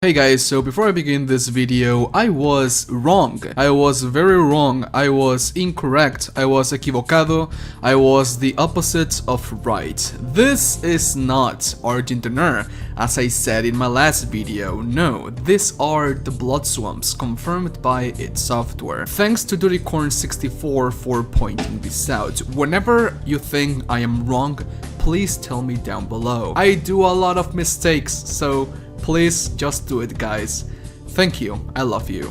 Hey guys, so before I begin this video, I was wrong. I was very wrong. I was incorrect. I was equivocado. I was the opposite of right. This is not Argentina, as I said in my last video. No, these are the blood swamps confirmed by its software. Thanks to Duricorn64 for pointing this out. Whenever you think I am wrong, please tell me down below. I do a lot of mistakes, so please just do it, guys. Thank you. I love you.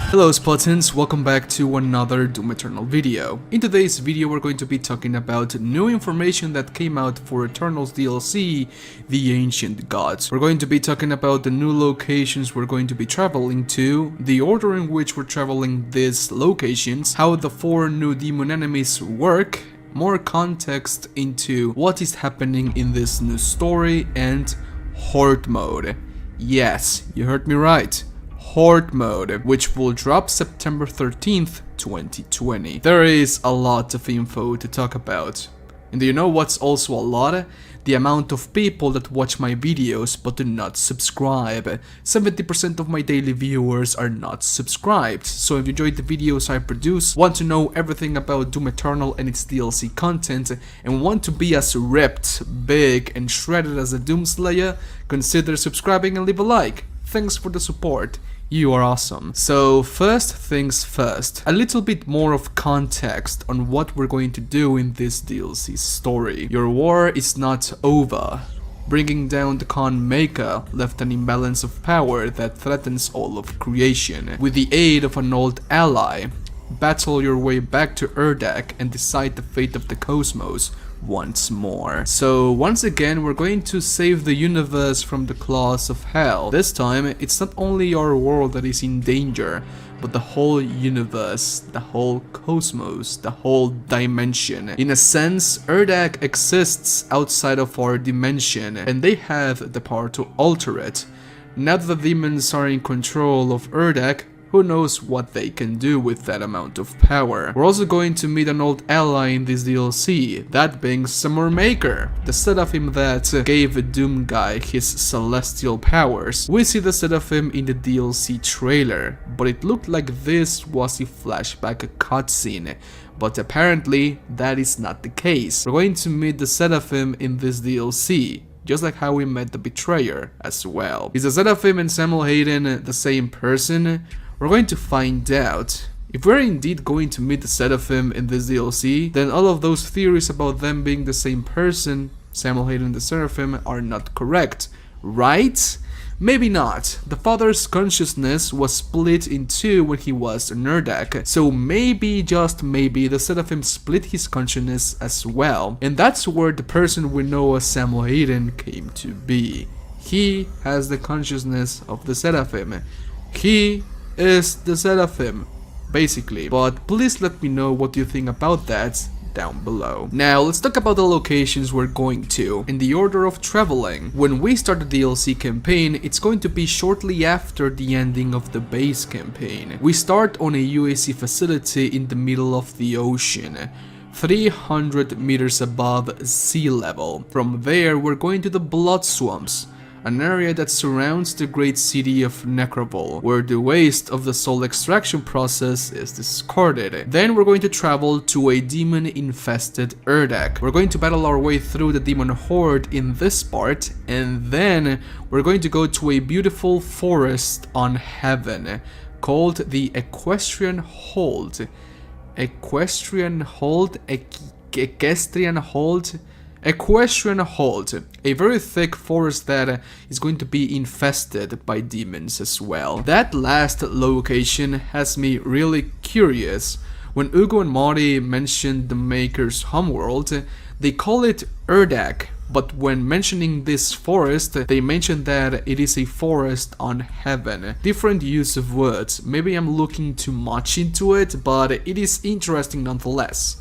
Hello Spartans, welcome back to another Doom Eternal video. In today's video we're going to be talking about new information that came out for Eternals DLC, The Ancient Gods. We're going to be talking about the new locations we're going to be traveling to, the order in which we're traveling these locations, how the 4 new demon enemies work, more context into what is happening in this new story, and Horde Mode. Yes, you heard me right. Horde Mode, which will drop September 13th, 2020. There is a lot of info to talk about. And do you know what's also a lot? The amount of people that watch my videos but do not subscribe. 70% of my daily viewers are not subscribed. So if you enjoyed the videos I produce, want to know everything about Doom Eternal and its DLC content, and want to be as ripped, big, and shredded as a Doomslayer, consider subscribing and leave a like. Thanks for the support. You are awesome. So first things first, a little bit more of context on what we're going to do in this DLC story. Your war is not over. Bringing down the Khan Maker left an imbalance of power that threatens all of creation. With the aid of an old ally, battle your way back to Urdak and decide the fate of the cosmos once more. So once again we're going to save the universe from the claws of hell. This time it's not only our world that is in danger, but the whole universe, the whole cosmos, the whole dimension. In a sense, Urdak exists outside of our dimension and they have the power to alter it. Now that the demons are in control of Urdak, who knows what they can do with that amount of power. We're also going to meet an old ally in this DLC, that being Summer Maker, the Seraphim that gave Doomguy his celestial powers. We see the Seraphim in the DLC trailer, but it looked like this was a flashback cutscene. But apparently that is not the case. We're going to meet the Seraphim in this DLC. Just like how we met the Betrayer as well. Is the Seraphim and Samuel Hayden the same person? We're going to find out. If we're indeed going to meet the Seraphim in this DLC, then all of those theories about them being the same person, Samuel Hayden and the Seraphim, are not correct, right? Maybe not. The father's consciousness was split in two when he was in Urdak, so maybe, just maybe, the Seraphim split his consciousness as well. And that's where the person we know as Samuel Hayden came to be. He has the consciousness of the Seraphim. He is the Seraphim, basically. But please let me know what you think about that down below. Now let's talk about the locations we're going to in the order of traveling. When we start the DLC campaign, it's going to be shortly after the ending of the base campaign. We start on a UAC facility in the middle of the ocean, 300 meters above sea level. From there we're going to the blood swamps, an area that surrounds the great city of Necrovol, where the waste of the soul extraction process is discarded. Then we're going to travel to a demon-infested Urdak. We're going to battle our way through the demon horde in this part, and then we're going to go to a beautiful forest on heaven called the Equestrian Hold. Equestrian Hold? Equestrian Hold, a very thick forest that is going to be infested by demons as well. That last location has me really curious. When Ugo and Marty mentioned the Maker's homeworld, they call it Urdak, but when mentioning this forest, they mention that it is a forest on heaven. Different use of words. Maybe I'm looking too much into it, but it is interesting nonetheless.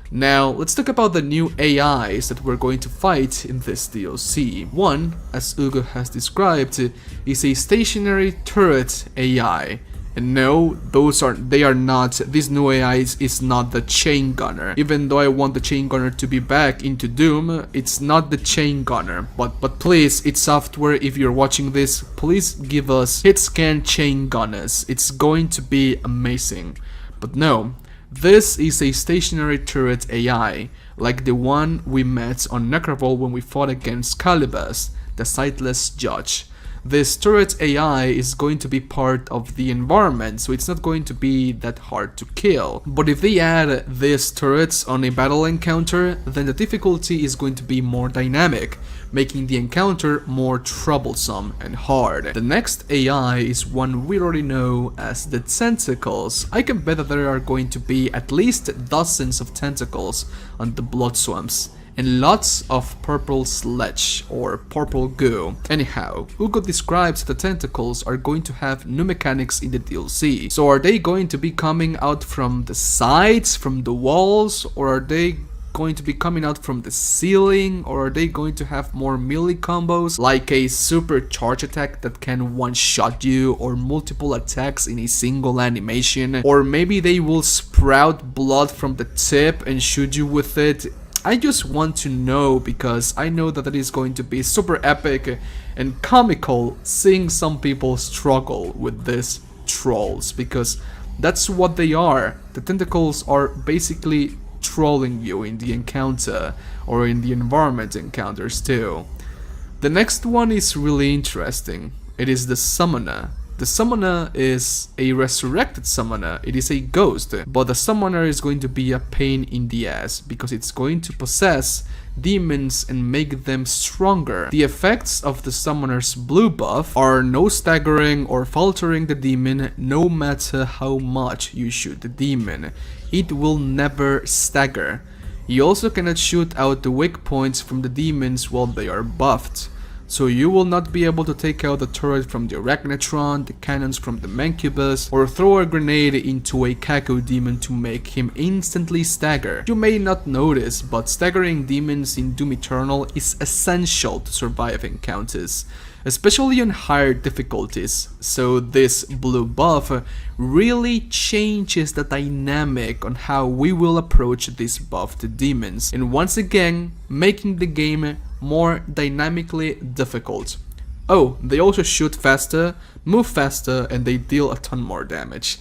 Now, let's talk about the new AIs that we're going to fight in this DLC. One, as Ugo has described, is a stationary turret AI. And no, they are not, this new AI is not the chain gunner. Even though I want the chain gunner to be back into Doom, it's not the chain gunner. But please, id Software, if you're watching this, please give us hit scan chain gunners. It's going to be amazing. But no, this is a stationary turret AI, like the one we met on Necrovol when we fought against Calibus, the sightless judge. This turret AI is going to be part of the environment, so it's not going to be that hard to kill. But if they add these turrets on a battle encounter, then the difficulty is going to be more dynamic, making the encounter more troublesome and hard. The next AI is one we already know as the Tentacles. I can bet that there are going to be at least dozens of tentacles on the blood swamps, and lots of purple sludge or purple goo. Anyhow, Ugo describes the tentacles are going to have new mechanics in the DLC. So are they going to be coming out from the sides, from the walls, or are they going to be coming out from the ceiling, or are they going to have more melee combos like a super charge attack that can one-shot you, or multiple attacks in a single animation, or maybe they will sprout blood from the tip and shoot you with it? I just want to know, because I know that it is going to be super epic and comical seeing some people struggle with these trolls, because that's what they are. The tentacles are basically trolling you in the encounter or in the environment encounters too. The next one is really interesting. It is the Summoner. The Summoner is a resurrected summoner. It is a ghost, but the Summoner is going to be a pain in the ass because it's going to possess demons and make them stronger. The effects of the Summoner's blue buff are no staggering or faltering the demon no matter how much you shoot the demon. It will never stagger. You also cannot shoot out the weak points from the demons while they are buffed. So you will not be able to take out the turret from the Arachnotron, the cannons from the Mancubus, or throw a grenade into a Kako demon to make him instantly stagger. You may not notice, but staggering demons in Doom Eternal is essential to survive encounters, especially on higher difficulties. So this blue buff really changes the dynamic on how we will approach these buffed demons, and once again making the game more dynamically difficult. Oh, they also shoot faster, move faster, and they deal a ton more damage.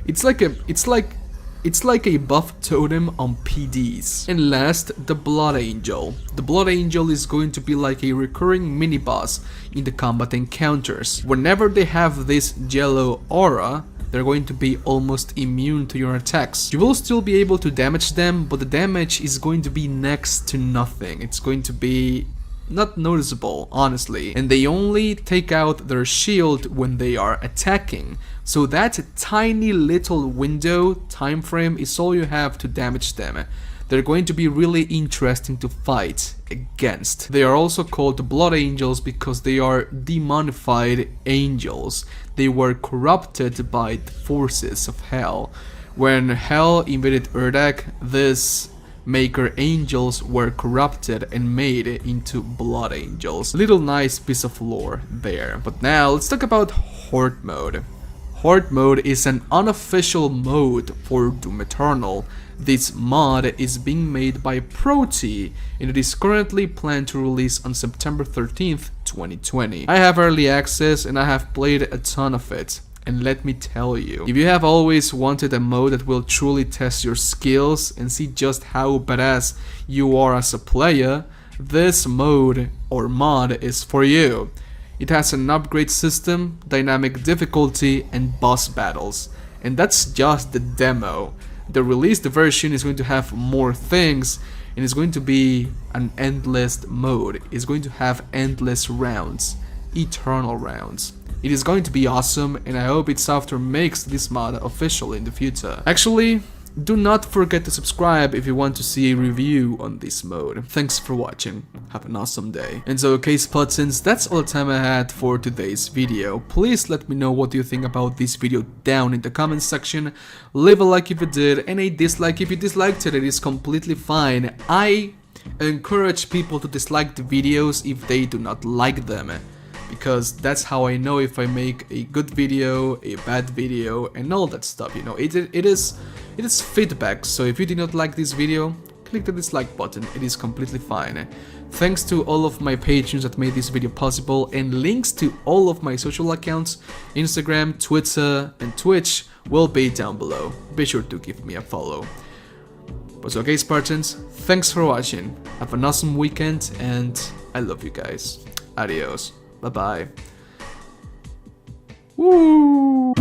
It's like a buff totem on PDs. And last, the Blood Angel. The Blood Angel is going to be like a recurring mini-boss in the combat encounters. Whenever they have this yellow aura, they're going to be almost immune to your attacks. You will still be able to damage them, but the damage is going to be next to nothing. It's going to be not noticeable, honestly. And they only take out their shield when they are attacking. So that tiny little window, time frame, is all you have to damage them. They're going to be really interesting to fight against. They are also called Blood Angels because they are demonified angels. They were corrupted by the forces of Hell. When Hell invaded Urdak, these Maker Angels were corrupted and made into Blood Angels. Little nice piece of lore there. But now let's talk about Horde Mode. Horde Mode is an unofficial mode for Doom Eternal. This mod is being made by Proti and it is currently planned to release on September 13th, 2020. I have early access and I have played a ton of it. And let me tell you, if you have always wanted a mode that will truly test your skills and see just how badass you are as a player, this mode or mod is for you. It has an upgrade system, dynamic difficulty, and boss battles. And that's just the demo. The released version is going to have more things and it's going to be an endless mode. It's going to have endless rounds, eternal rounds. It is going to be awesome and I hope id Software makes this mod official in the future. Actually, do not forget to subscribe if you want to see a review on this mode. Thanks for watching, have an awesome day. And so okay Spartans, that's all the time I had for today's video. Please let me know what you think about this video down in the comments section. Leave a like if you did, and a dislike if you disliked it. It is completely fine. I encourage people to dislike the videos if they do not like them, because that's how I know if I make a good video, a bad video, and all that stuff, you know. It is feedback, so if you did not like this video, click the dislike button, it is completely fine. Thanks to all of my patrons that made this video possible, and links to all of my social accounts, Instagram, Twitter, and Twitch will be down below. Be sure to give me a follow. But okay Spartans, thanks for watching, have an awesome weekend, and I love you guys. Adios, bye bye. Woo!